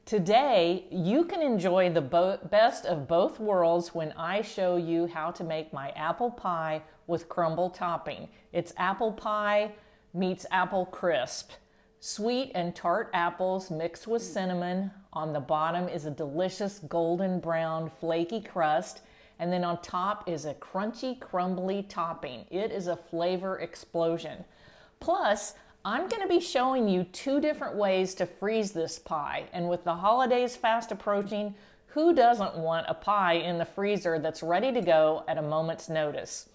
Today, you can enjoy the best of both worlds when I show you how to make my apple pie with crumble topping. It's apple pie meets apple crisp. Sweet and tart apples mixed with cinnamon. On the bottom is a delicious golden brown flaky crust, and then on top is a crunchy, crumbly topping. It is a flavor explosion. Plus, I'm going to be showing you 2 different ways to freeze this pie, and with the holidays fast approaching, who doesn't want a pie in the freezer that's ready to go at a moment's notice?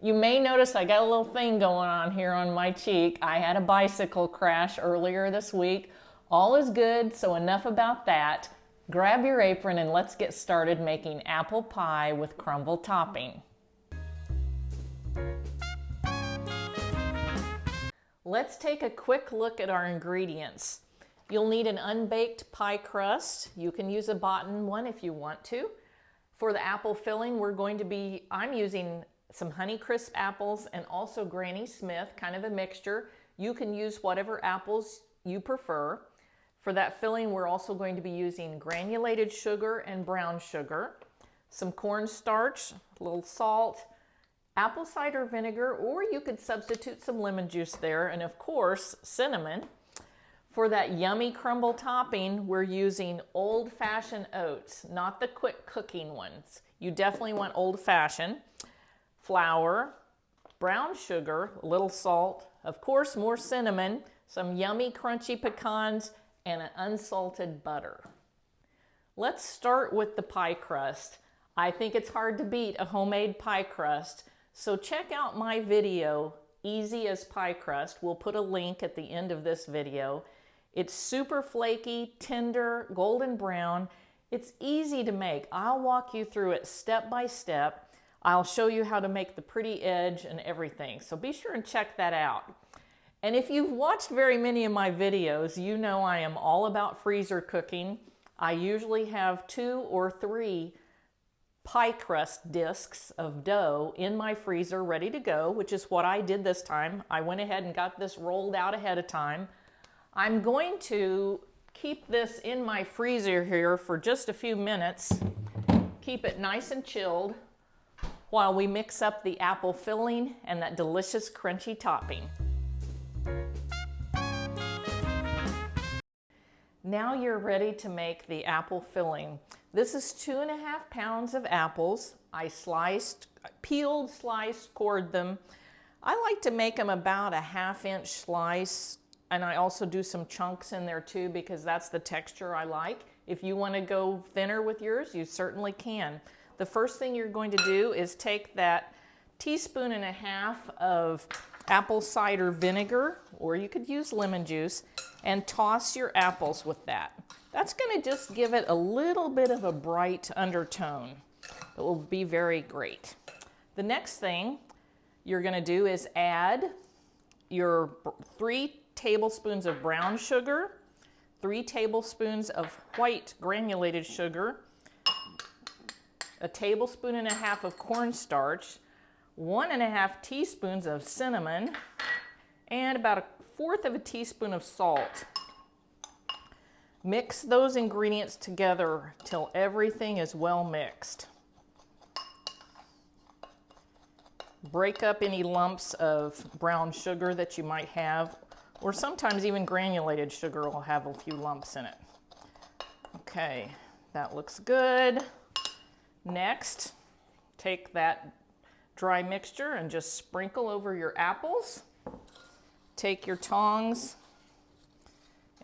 You may notice I got a little thing going on here on my cheek. I had a bicycle crash earlier this week. All is good, so enough about that. Grab your apron and let's get started making apple pie with crumble topping. Let's take a quick look at our ingredients. You'll need an unbaked pie crust. You can use a bottom one if you want to. For the apple filling, I'm using some Honeycrisp apples and also Granny Smith, kind of a mixture. You can use whatever apples you prefer. For that filling, we're also going to be using granulated sugar and brown sugar, some cornstarch, a little salt, apple cider vinegar, or you could substitute some lemon juice there, and of course, cinnamon. For that yummy crumble topping, we're using old-fashioned oats, not the quick cooking ones. You definitely want old-fashioned. Flour, brown sugar, a little salt, of course more cinnamon, some yummy crunchy pecans, and an unsalted butter. Let's start with the pie crust. I think it's hard to beat a homemade pie crust, so check out my video, Easy as Pie Crust. We'll put a link at the end of this video. It's super flaky, tender, golden brown. It's easy to make. I'll walk you through it step by step. I'll show you how to make the pretty edge and everything, so be sure and check that out. And if you've watched very many of my videos, you know I am all about freezer cooking. I usually have 2 or 3 pie crust discs of dough in my freezer ready to go, which is what I did this time. I went ahead and got this rolled out ahead of time. I'm going to keep this in my freezer here for just a few minutes, keep it nice and chilled, while we mix up the apple filling and that delicious crunchy topping. Now you're ready to make the apple filling. This is 2.5 pounds of apples. I peeled, sliced, cored them. I like to make them about a 1/2 inch slice, and I also do some chunks in there too because that's the texture I like. If you want to go thinner with yours, you certainly can. The first thing you're going to do is take that 1.5 teaspoons of apple cider vinegar, or you could use lemon juice, and toss your apples with that. That's going to just give it a little bit of a bright undertone. It will be very great. The next thing you're going to do is add your 3 tablespoons of brown sugar, 3 tablespoons of white granulated sugar, 1.5 tablespoons of cornstarch, 1.5 teaspoons of cinnamon, and about 1/4 teaspoon of salt. Mix those ingredients together till everything is well mixed. Break up any lumps of brown sugar that you might have, or sometimes even granulated sugar will have a few lumps in it. Okay, that looks good. Next, take that dry mixture and just sprinkle over your apples. Take your tongs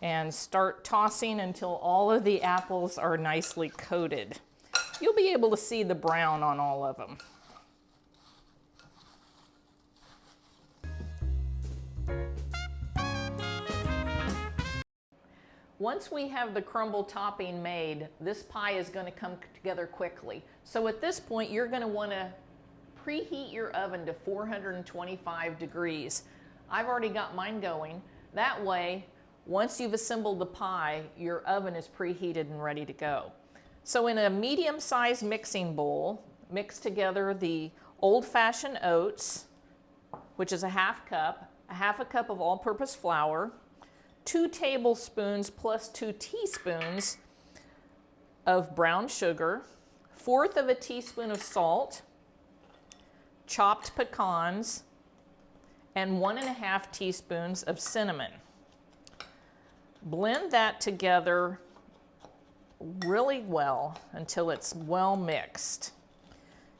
and start tossing until all of the apples are nicely coated. You'll be able to see the brown on all of them. Once we have the crumble topping made, this pie is going to come together quickly. So at this point, you're going to want to preheat your oven to 425 degrees. I've already got mine going. That way, once you've assembled the pie, your oven is preheated and ready to go. So in a medium-sized mixing bowl, mix together the old-fashioned oats, which is a 1/2 cup, a 1/2 cup of all-purpose flour, 2 tablespoons plus 2 teaspoons of brown sugar, 1/4 of a teaspoon of salt, chopped pecans, and 1½ teaspoons of cinnamon. Blend that together really well until it's well mixed.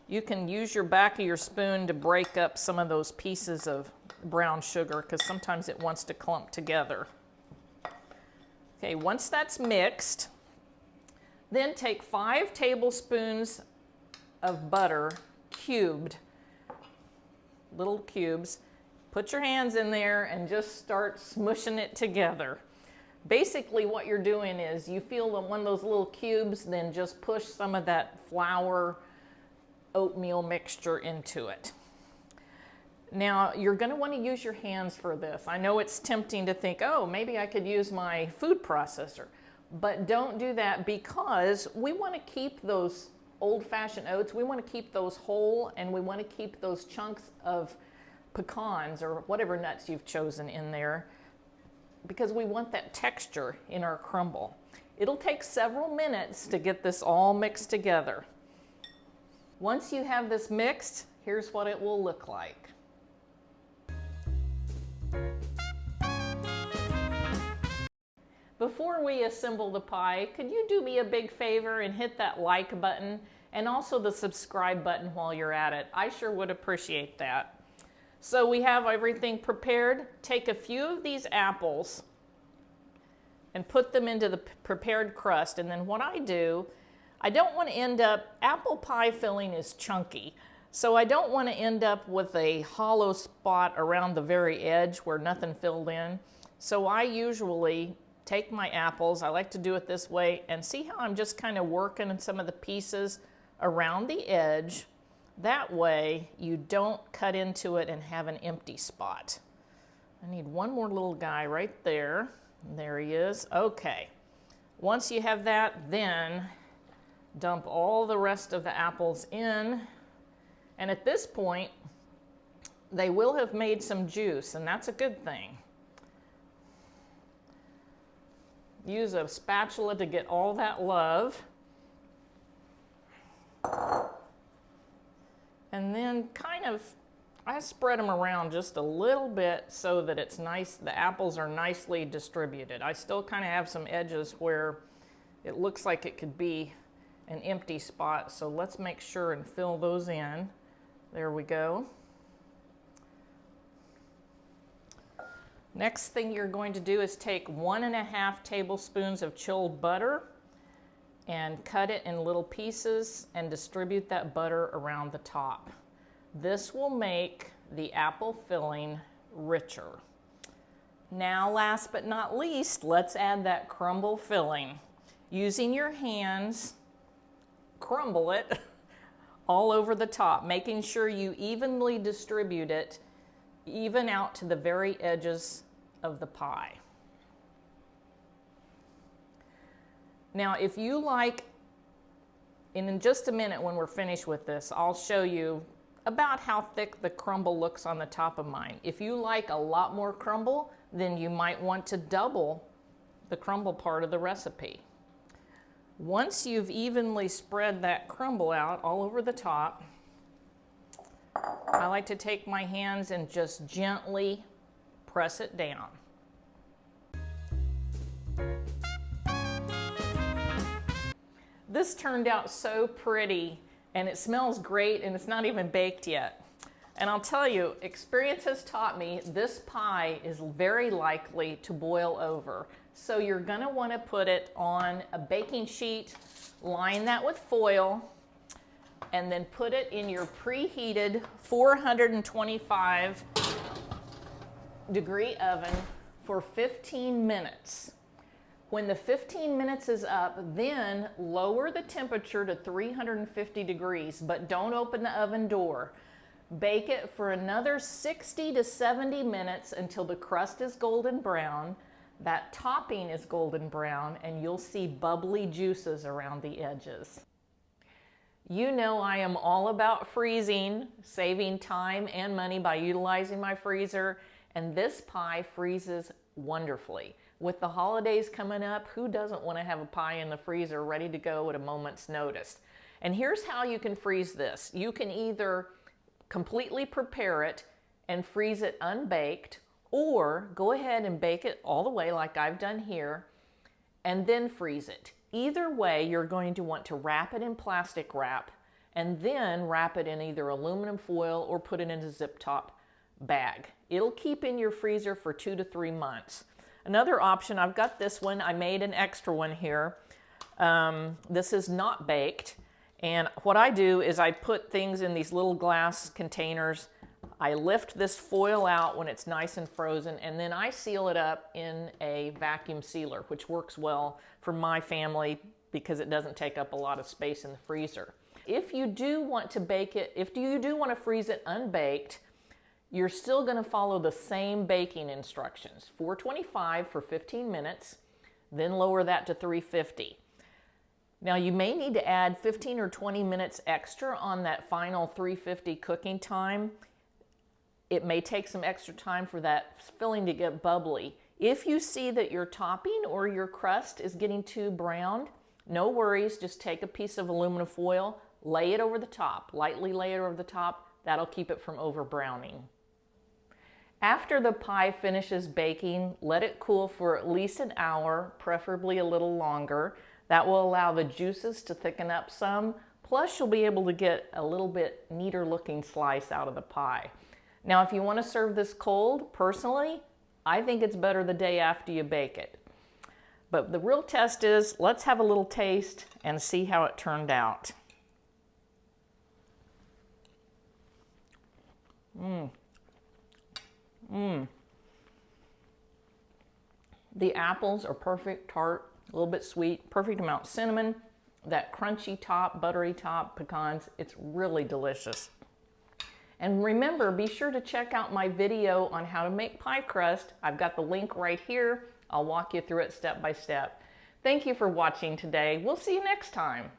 You can use your back of your spoon to break up some of those pieces of brown sugar because sometimes it wants to clump together. Okay, once that's mixed, then take 5 tablespoons of butter, cubed, little cubes. Put your hands in there and just start smushing it together. Basically what you're doing is you feel one of those little cubes, then just push some of that flour oatmeal mixture into it. Now you're going to want to use your hands for this. I know it's tempting to think, oh, maybe I could use my food processor, but don't do that because we want to keep those old-fashioned oats, we want to keep those whole, and we want to keep those chunks of pecans or whatever nuts you've chosen in there, because we want that texture in our crumble. It'll take several minutes to get this all mixed together. Once you have this mixed, here's what it will look like. Before we assemble the pie, could you do me a big favor and hit that like button and also the subscribe button while you're at it? I sure would appreciate that. So we have everything prepared. Take a few of these apples and put them into the prepared crust. And then what I do, I don't want to end up, apple pie filling is chunky, so I don't want to end up with a hollow spot around the very edge where nothing filled in. So I usually take my apples, I like to do it this way, and see how I'm just kind of working some of the pieces around the edge. That way you don't cut into it and have an empty spot. I need one more little guy right there. There he is. Okay. Once you have that, then dump all the rest of the apples in. And at this point, they will have made some juice, and that's a good thing. Use a spatula to get all that love. And then I spread them around just a little bit so that it's nice, the apples are nicely distributed. I still kind of have some edges where it looks like it could be an empty spot, so let's make sure and fill those in. There we go. Next thing you're going to do is take 1½ tablespoons of chilled butter and cut it in little pieces and distribute that butter around the top. This will make the apple filling richer. Now, last but not least, let's add that crumble filling. Using your hands, crumble it all over the top, making sure you evenly distribute it, even out to the very edges of the pie. Now, if you like, and in just a minute when we're finished with this, I'll show you about how thick the crumble looks on the top of mine. If you like a lot more crumble, then you might want to double the crumble part of the recipe. Once you've evenly spread that crumble out all over the top, I like to take my hands and just gently press it down. This turned out so pretty, and it smells great, and it's not even baked yet. And I'll tell you, experience has taught me this pie is very likely to boil over. So you're gonna wanna put it on a baking sheet, line that with foil, and then put it in your preheated 425 degree oven for 15 minutes. When the 15 minutes is up, then lower the temperature to 350 degrees, but don't open the oven door. Bake it for another 60 to 70 minutes until the crust is golden brown, that topping is golden brown, and you'll see bubbly juices around the edges. You know I am all about freezing, saving time and money by utilizing my freezer, and this pie freezes wonderfully. With the holidays coming up, who doesn't want to have a pie in the freezer ready to go at a moment's notice? And here's how you can freeze this. You can either completely prepare it and freeze it unbaked, or go ahead and bake it all the way like I've done here, and then freeze it. Either way, you're going to want to wrap it in plastic wrap and then wrap it in either aluminum foil or put it in a zip top bag. It'll keep in your freezer for 2 to 3 months. Another option, I've got this one, I made an extra one here. This is not baked. And what I do is I put things in these little glass containers. I lift this foil out when it's nice and frozen, and then I seal it up in a vacuum sealer, which works well for my family because it doesn't take up a lot of space in the freezer. If you do want to bake it, if you do want to freeze it unbaked, you're still going to follow the same baking instructions. 425 for 15 minutes, then lower that to 350. Now you may need to add 15 or 20 minutes extra on that final 350 cooking time. It may take some extra time for that filling to get bubbly. If you see that your topping or your crust is getting too browned, no worries, just take a piece of aluminum foil, lay it over the top, lightly lay it over the top. That'll keep it from over browning. After the pie finishes baking, let it cool for at least an hour, preferably a little longer. That will allow the juices to thicken up some, plus you'll be able to get a little bit neater looking slice out of the pie. Now, if you want to serve this cold, personally, I think it's better the day after you bake it. But the real test is, let's have a little taste and see how it turned out. The apples are perfect, tart, a little bit sweet, perfect amount of cinnamon, that crunchy top, buttery top, pecans. It's really delicious. And remember, be sure to check out my video on how to make pie crust. I've got the link right here. I'll walk you through it step by step. Thank you for watching today. We'll see you next time.